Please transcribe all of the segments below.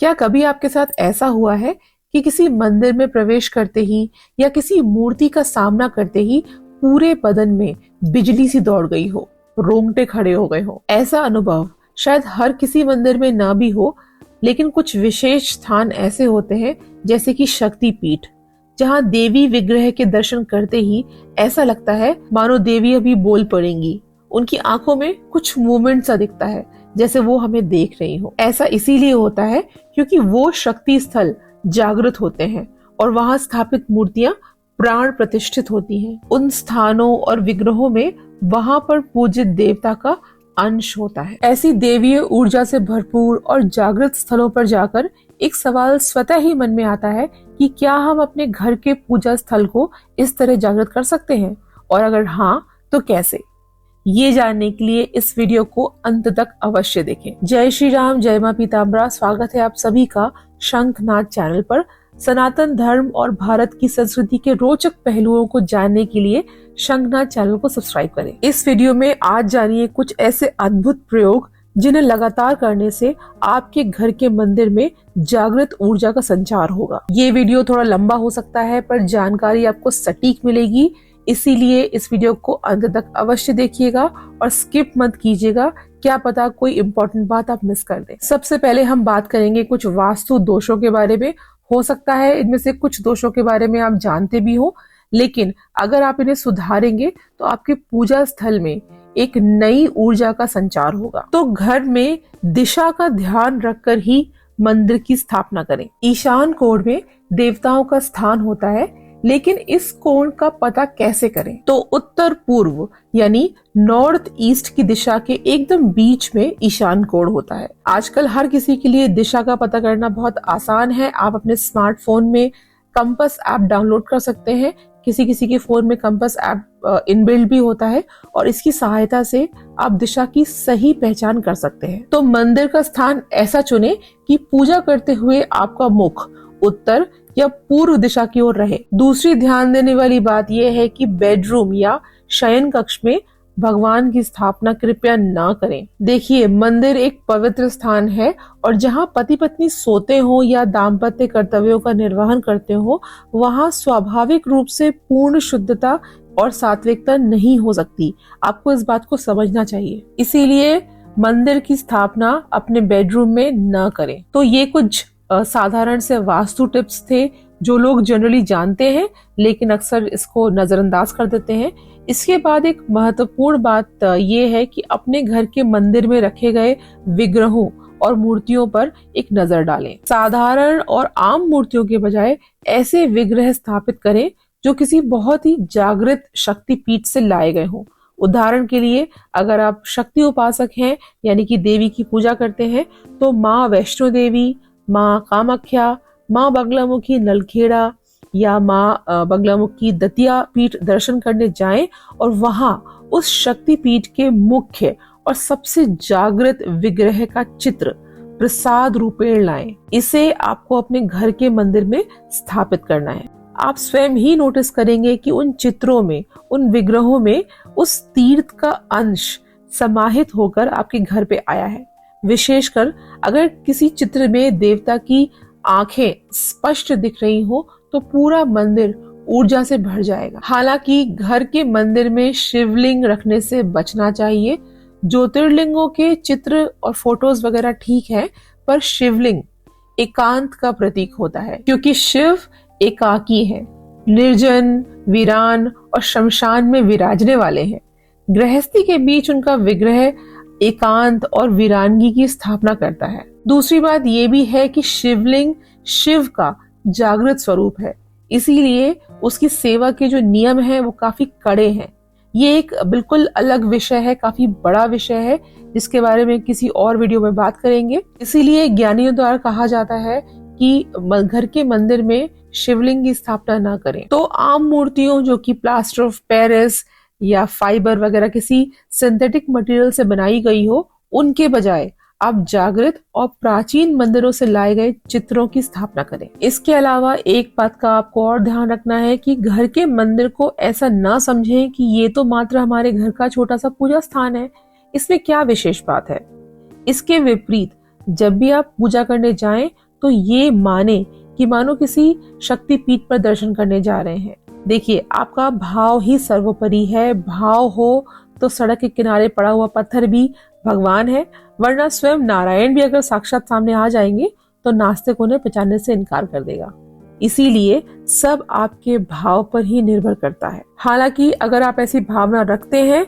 क्या कभी आपके साथ ऐसा हुआ है कि किसी मंदिर में प्रवेश करते ही या किसी मूर्ति का सामना करते ही पूरे बदन में बिजली सी दौड़ गई हो, रोंगटे खड़े हो गए हो? ऐसा अनुभव शायद हर किसी मंदिर में ना भी हो, लेकिन कुछ विशेष स्थान ऐसे होते हैं जैसे कि शक्ति पीठ, जहाँ देवी विग्रह के दर्शन करते ही ऐसा लगता है मानो देवी अभी बोल पड़ेंगी। उनकी आंखों में कुछ मूवमेंट सा दिखता है, जैसे वो हमें देख रही हो। ऐसा इसीलिए होता है क्योंकि वो शक्ति स्थल जागृत होते हैं और वहां स्थापित मूर्तियां प्राण प्रतिष्ठित होती हैं। उन स्थानों और विग्रहों में वहां पर पूजित देवता का अंश होता है। ऐसी देवीय ऊर्जा से भरपूर और जागृत स्थलों पर जाकर एक सवाल स्वतः ही मन में आता है कि क्या हम अपने घर के पूजा स्थल को इस तरह जागृत कर सकते हैं, और अगर हाँ तो कैसे? ये जानने के लिए इस वीडियो को अंत तक अवश्य देखें। जय श्री राम, जय मां पीताम्बरा। स्वागत है आप सभी का शंखनाद चैनल पर। सनातन धर्म और भारत की संस्कृति के रोचक पहलुओं को जानने के लिए शंखनाद चैनल को सब्सक्राइब करें। इस वीडियो में आज जानिए कुछ ऐसे अद्भुत प्रयोग जिन्हें लगातार करने से आपके घर के मंदिर में जागृत ऊर्जा का संचार होगा। ये वीडियो थोड़ा लंबा हो सकता है, पर जानकारी आपको सटीक मिलेगी, इसीलिए इस वीडियो को अंत तक अवश्य देखिएगा और स्किप मत कीजिएगा। क्या पता कोई इम्पोर्टेंट बात आप मिस कर दें। सबसे पहले हम बात करेंगे कुछ वास्तु दोषों के बारे में। हो सकता है इनमें से कुछ दोषों के बारे में आप जानते भी हो, लेकिन अगर आप इन्हें सुधारेंगे तो आपके पूजा स्थल में एक नई ऊर्जा का संचार होगा। तो घर में दिशा का ध्यान रखकर ही मंदिर की स्थापना करें। ईशान कोण में देवताओं का स्थान होता है, लेकिन इस कोण का पता कैसे करें? तो उत्तर पूर्व यानी नॉर्थ ईस्ट की दिशा के एकदम बीच में ईशान कोण होता है। आजकल हर किसी के लिए दिशा का पता करना बहुत आसान है। आप अपने स्मार्टफोन में कंपास ऐप डाउनलोड कर सकते हैं। किसी किसी के फोन में कंपास ऐप इनबिल्ट भी होता है और इसकी सहायता से आप दिशा की सही पहचान कर सकते हैं। तो मंदिर का स्थान ऐसा चुने कि पूजा करते हुए आपका मुख उत्तर या पूर्व दिशा की ओर रहे। दूसरी ध्यान देने वाली बात यह है कि बेडरूम या शयन कक्ष में भगवान की स्थापना कृपया ना करें। देखिए, मंदिर एक पवित्र स्थान है और जहां पति पत्नी सोते हो या दाम्पत्य कर्तव्यों का निर्वहन करते हो, वहां स्वाभाविक रूप से पूर्ण शुद्धता और सात्विकता नहीं हो सकती। आपको इस बात को समझना चाहिए। इसीलिए मंदिर की स्थापना अपने बेडरूम में न करें। तो ये कुछ साधारण से वास्तु टिप्स थे जो लोग जनरली जानते हैं, लेकिन अक्सर इसको नजरअंदाज कर देते हैं। इसके बाद एक महत्वपूर्ण बात ये है कि अपने घर के मंदिर में रखे गए विग्रहों और मूर्तियों पर एक नजर डालें। साधारण और आम मूर्तियों के बजाय ऐसे विग्रह स्थापित करें जो किसी बहुत ही जागृत शक्ति पीठ से लाए गए हों। उदाहरण के लिए, अगर आप शक्ति उपासक हैं यानी कि देवी की पूजा करते हैं, तो माँ वैष्णो देवी, माँ कामाख्या, माँ बगलामुखी नलखेड़ा या माँ बगलामुखी दतिया पीठ दर्शन करने जाएं और वहां उस शक्ति पीठ के मुख्य और सबसे जागृत विग्रह का चित्र प्रसाद रूपेण लाएं। इसे आपको अपने घर के मंदिर में स्थापित करना है। आप स्वयं ही नोटिस करेंगे कि उन चित्रों में, उन विग्रहों में उस तीर्थ का अंश समाहित होकर आपके घर पे आया है। विशेषकर अगर किसी चित्र में देवता की आंखें स्पष्ट दिख रही हो तो पूरा मंदिर ऊर्जा से भर जाएगा। हालांकि घर के मंदिर में शिवलिंग रखने से बचना चाहिए। ज्योतिर्लिंगों के चित्र और फोटोज वगैरह ठीक है, पर शिवलिंग एकांत का प्रतीक होता है, क्योंकि शिव एकाकी है, निर्जन, वीरान और शमशान में विराजने वाले हैं। गृहस्थी के बीच उनका विग्रह एकांत और वीरानगी की स्थापना करता है। दूसरी बात ये भी है कि शिवलिंग शिव का जागृत स्वरूप है, इसीलिए उसकी सेवा के जो नियम हैं वो काफी कड़े हैं। ये एक बिल्कुल अलग विषय है, काफी बड़ा विषय है, जिसके बारे में किसी और वीडियो में बात करेंगे। इसीलिए ज्ञानियों द्वारा कहा जाता है कि घर के मंदिर में शिवलिंग की स्थापना ना करें। तो आम मूर्तियों जो कि प्लास्टर ऑफ पेरिस या फाइबर वगैरह किसी सिंथेटिक मटेरियल से बनाई गई हो, उनके बजाय आप जागृत और प्राचीन मंदिरों से लाए गए चित्रों की स्थापना करें। इसके अलावा एक बात का आपको और ध्यान रखना है कि घर के मंदिर को ऐसा ना समझें कि ये तो मात्र हमारे घर का छोटा सा पूजा स्थान है, इसमें क्या विशेष बात है। इसके विपरीत, जब भी आप पूजा करने जाएं तो ये माने कि मानो किसी शक्तिपीठ पर दर्शन करने जा रहे हैं। देखिए, आपका भाव ही सर्वोपरि है। भाव हो तो सड़क के किनारे पड़ा हुआ पत्थर भी भगवान है, वरना स्वयं नारायण भी अगर साक्षात सामने आ जाएंगे तो नास्तिक उन्हें पहचानने से इनकार कर देगा। इसीलिए सब आपके भाव पर ही निर्भर करता है। हालांकि अगर आप ऐसी भावना रखते हैं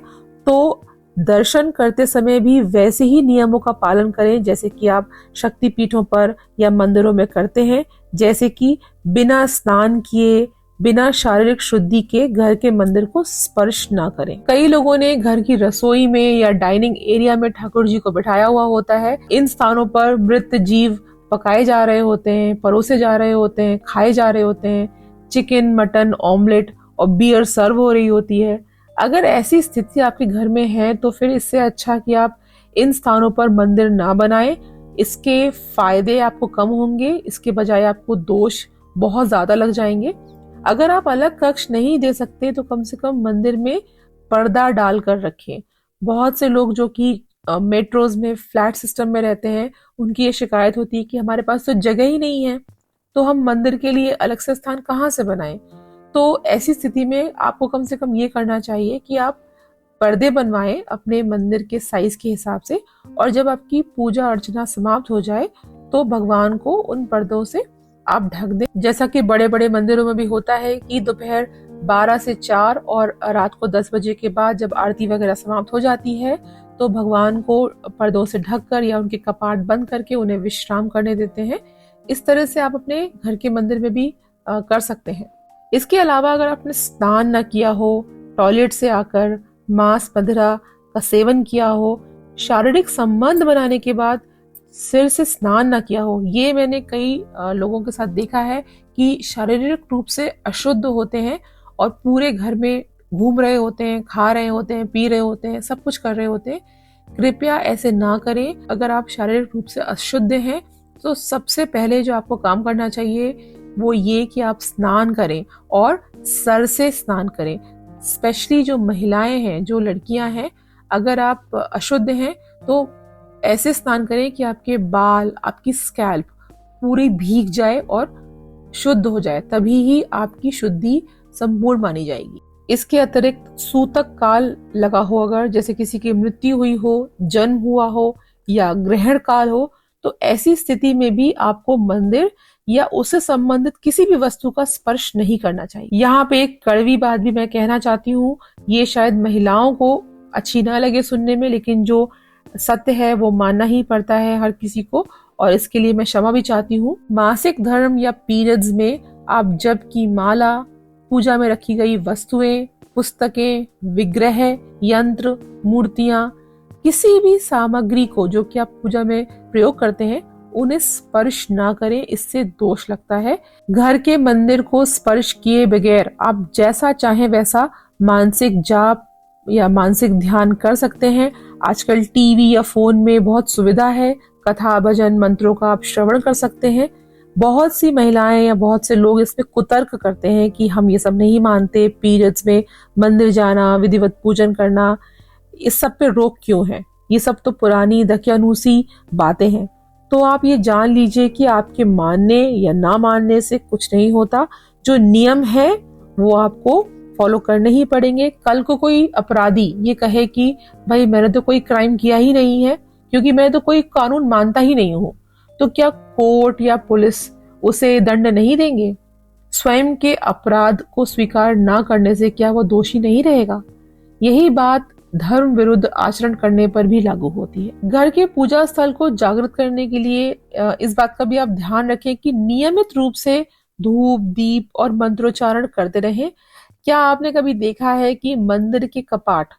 तो दर्शन करते समय भी वैसे ही नियमों का पालन करें जैसे कि आप शक्तिपीठों पर या मंदिरों में करते हैं, जैसे कि बिना स्नान किए, बिना शारीरिक शुद्धि के घर के मंदिर को स्पर्श ना करें। कई लोगों ने घर की रसोई में या डाइनिंग एरिया में ठाकुर जी को बिठाया हुआ होता है। इन स्थानों पर मृत जीव पकाए जा रहे होते हैं, परोसे जा रहे होते हैं, खाए जा रहे होते हैं। चिकन, मटन, ऑमलेट और बियर सर्व हो रही होती है। अगर ऐसी स्थिति आपके घर में है तो फिर इससे अच्छा कि आप इन स्थानों पर मंदिर ना बनाएं। इसके फायदे आपको कम होंगे, इसके बजाय आपको दोष बहुत ज्यादा लग जाएंगे। अगर आप अलग कक्ष नहीं दे सकते तो कम से कम मंदिर में पर्दा डाल कर रखें। बहुत से लोग जो कि मेट्रोज में फ्लैट सिस्टम में रहते हैं, उनकी ये शिकायत होती है कि हमारे पास तो जगह ही नहीं है, तो हम मंदिर के लिए अलग से स्थान कहाँ से बनाएं। तो ऐसी स्थिति में आपको कम से कम ये करना चाहिए कि आप पर्दे बनवाएं अपने मंदिर के साइज के हिसाब से, और जब आपकी पूजा अर्चना समाप्त हो जाए तो भगवान को उन पर्दों से आप ढक दें। जैसा कि बड़े बड़े मंदिरों में भी होता है कि दोपहर 12 से 4 और रात को 10 बजे के बाद जब आरती वगैरह समाप्त हो जाती है तो भगवान को पर्दों से ढककर या उनके कपाट बंद करके उन्हें विश्राम करने देते हैं। इस तरह से आप अपने घर के मंदिर में भी कर सकते हैं। इसके अलावा अगर आपने स्नान न किया हो, टॉयलेट से आकर मांस मदिरा का सेवन किया हो, शारीरिक संबंध बनाने के बाद सिर से स्नान न किया हो, ये मैंने कई लोगों के साथ देखा है कि शारीरिक रूप से अशुद्ध होते हैं और पूरे घर में घूम रहे होते हैं, खा रहे होते हैं, पी रहे होते हैं, सब कुछ कर रहे होते हैं। कृपया ऐसे ना करें। अगर आप शारीरिक रूप से अशुद्ध हैं तो सबसे पहले जो आपको काम करना चाहिए वो ये कि आप स्नान करें और सर से स्नान करें। स्पेशली जो महिलाएं हैं, जो लड़कियां हैं, अगर आप अशुद्ध हैं तो ऐसे स्नान करें कि आपके बाल, आपकी स्कैल्प पूरी भीग जाए और शुद्ध हो जाए, तभी ही आपकी शुद्धि संपूर्ण मानी जाएगी। इसके अतिरिक्त सूतक काल लगा हो, अगर जैसे किसी की मृत्यु हुई हो, जन्म हुआ हो या ग्रहण काल हो, तो ऐसी स्थिति में भी आपको मंदिर या उससे संबंधित किसी भी वस्तु का स्पर्श नहीं करना चाहिए। यहाँ पे एक कड़वी बात भी मैं कहना चाहती हूँ, ये शायद महिलाओं को अच्छी ना लगे सुनने में, लेकिन जो सत्य है वो मानना ही पड़ता है हर किसी को, और इसके लिए मैं क्षमा भी चाहती हूँ। मासिक धर्म या पीरियड्स में आप जप की माला, पूजा में रखी गई वस्तुएं, पुस्तकें, विग्रह, यंत्र, मूर्तियां, किसी भी सामग्री को जो कि आप पूजा में प्रयोग करते हैं उन्हें स्पर्श ना करें, इससे दोष लगता है। घर के मंदिर को स्पर्श किए बगैर आप जैसा चाहें वैसा मानसिक जाप या मानसिक ध्यान कर सकते हैं। आजकल टीवी या फोन में बहुत सुविधा है, कथा, भजन, मंत्रों का आप श्रवण कर सकते हैं। बहुत सी महिलाएं या बहुत से लोग इसमें कुतर्क करते हैं कि हम ये सब नहीं मानते, पीरियड्स में मंदिर जाना, विधिवत पूजन करना, इस सब पे रोक क्यों है? ये सब तो पुरानी दकियानूसी बातें हैं। तो आप ये जान लीजिए कि आपके मानने या ना मानने से कुछ नहीं होता। जो नियम है वो आपको फॉलो करने ही पड़ेंगे। कल को कोई अपराधी ये कहे कि भाई मैंने तो कोई क्राइम किया ही नहीं है, क्योंकि मैं तो कोई कानून मानता ही नहीं हूँ, तो क्या कोर्ट या पुलिस उसे दंड नहीं देंगे? स्वयं के अपराध को स्वीकार ना करने से क्या वो दोषी नहीं रहेगा? यही बात धर्म विरुद्ध आचरण करने पर भी लागू होती है। घर के पूजा स्थल को जागृत करने के लिए इस बात का भी आप ध्यान रखें कि नियमित रूप से धूप, दीप और मंत्रोच्चारण करते रहें। क्या आपने कभी देखा है कि मंदिर के कपाट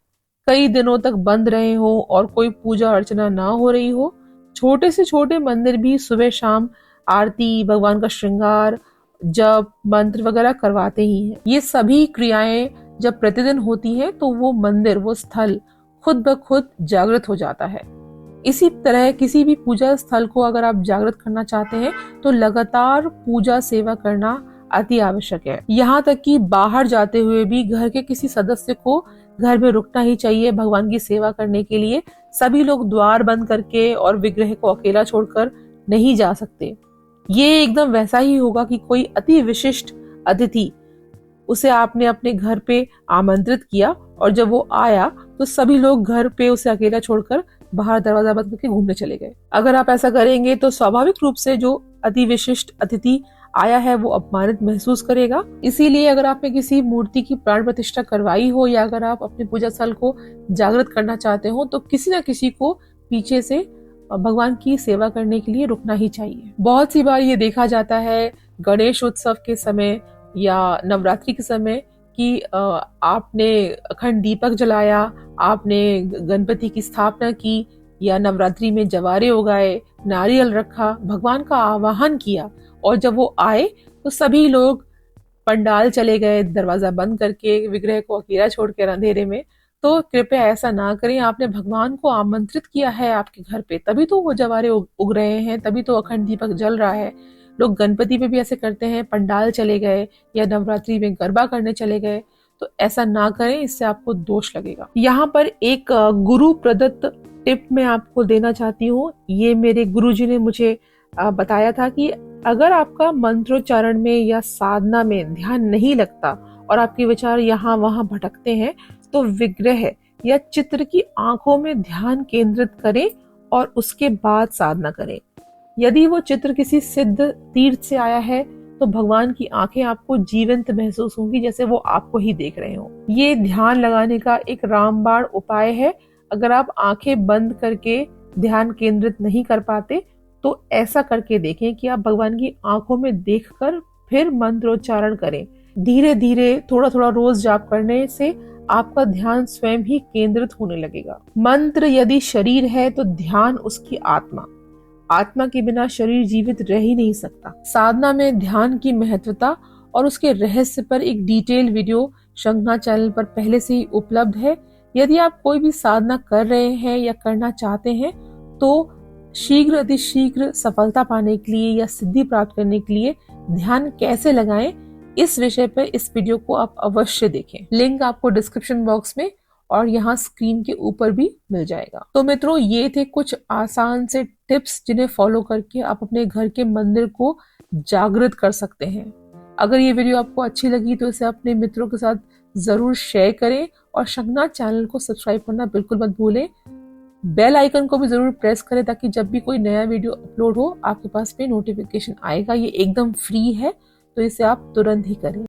कई दिनों तक बंद रहे हो और कोई पूजा अर्चना ना हो रही हो? छोटे से छोटे मंदिर भी सुबह शाम आरती, भगवान का श्रृंगार, जप, मंत्र वगैरह करवाते ही हैं। ये सभी क्रियाएं जब प्रतिदिन होती हैं तो वो मंदिर, वो स्थल खुद ब खुद जागृत हो जाता है। इसी तरह किसी भी पूजा स्थल को अगर आप जागृत करना चाहते हैं तो लगातार पूजा सेवा करना अति आवश्यक है। यहाँ तक कि बाहर जाते हुए भी घर के किसी सदस्य को घर में रुकना ही चाहिए भगवान की सेवा करने के लिए। सभी लोग द्वार बंद करके और विग्रह को अकेला छोड़कर नहीं जा सकते। ये एकदम वैसा ही होगा कि कोई अति विशिष्ट अतिथि, उसे आपने अपने घर पे आमंत्रित किया और जब वो आया तो सभी लोग घर पे उसे अकेला छोड़कर बाहर दरवाजा बंद करके घूमने चले गए। अगर आप ऐसा करेंगे तो स्वाभाविक रूप से जो अति विशिष्ट अतिथि आया है वो अपमानित महसूस करेगा। इसीलिए अगर आपने किसी मूर्ति की प्राण प्रतिष्ठा करवाई हो या अगर आप अपने पूजा स्थल को जागृत करना चाहते हो तो किसी न किसी को पीछे से भगवान की सेवा करने के लिए रुकना ही चाहिए। बहुत सी बार ये देखा जाता है गणेश उत्सव के समय या नवरात्रि के समय कि आपने अखंड दीपक जलाया, आपने गणपति की स्थापना की या नवरात्रि में जवारे उगाए, नारियल रखा, भगवान का आवाहन किया और जब वो आए तो सभी लोग पंडाल चले गए दरवाजा बंद करके, विग्रह को अकेला छोड़कर अंधेरे में। तो कृपया ऐसा ना करें। आपने भगवान को आमंत्रित किया है आपके घर पे, तभी तो वो जवारे उग रहे हैं, तभी तो अखंड दीपक जल रहा है। लोग गणपति पे भी ऐसे करते हैं, पंडाल चले गए या नवरात्रि में गरबा करने चले गए, तो ऐसा ना करें, इससे आपको दोष लगेगा। यहाँ पर एक गुरु प्रदत्त टिप मैं आपको देना चाहती हूँ। ये मेरे गुरुजी ने मुझे बताया था कि अगर आपका मंत्रोच्चारण में या साधना में ध्यान नहीं लगता और आपके विचार यहाँ वहां भटकते हैं तो विग्रह या चित्र की आंखों में ध्यान केंद्रित करें और उसके बाद साधना करें। यदि वो चित्र किसी सिद्ध तीर्थ से आया है तो भगवान की आंखें आपको जीवंत महसूस होंगी, जैसे वो आपको ही देख रहे हो। ये ध्यान लगाने का एक रामबाण उपाय है। अगर आप आंखें बंद करके ध्यान केंद्रित नहीं कर पाते तो ऐसा करके देखें कि आप भगवान की आंखों में देखकर फिर मंत्रोच्चारण करें। धीरे धीरे थोड़ा थोड़ा रोज जाप करने से आपका ध्यान स्वयं ही केंद्रित होने लगेगा। मंत्र यदि शरीर है तो ध्यान उसकी आत्मा। आत्मा के बिना शरीर जीवित रह ही नहीं सकता। साधना में ध्यान की महत्वता और उसके रहस्य पर एक डिटेल वीडियो शंखनाद चैनल पर पहले से ही उपलब्ध है। यदि आप कोई भी साधना कर रहे हैं या करना चाहते हैं तो शीघ्र अतिशीघ्र सफलता पाने के लिए या सिद्धि प्राप्त करने के लिए ध्यान कैसे लगाएं, इस विषय पर इस वीडियो को आप अवश्य देखें। लिंक आपको डिस्क्रिप्शन बॉक्स में और यहाँ स्क्रीन के ऊपर भी मिल जाएगा। तो मित्रों, ये थे कुछ आसान से टिप्स जिन्हें फॉलो करके आप अपने घर के मंदिर को जागृत कर सकते हैं। अगर ये वीडियो आपको अच्छी लगी तो इसे अपने मित्रों के साथ जरूर शेयर करें और शंखनाद चैनल को सब्सक्राइब करना बिल्कुल मत भूलें। बेल आइकन को भी जरूर प्रेस करें ताकि जब भी कोई नया वीडियो अपलोड हो आपके पास में नोटिफिकेशन आएगा। ये एकदम फ्री है तो इसे आप तुरंत ही करें।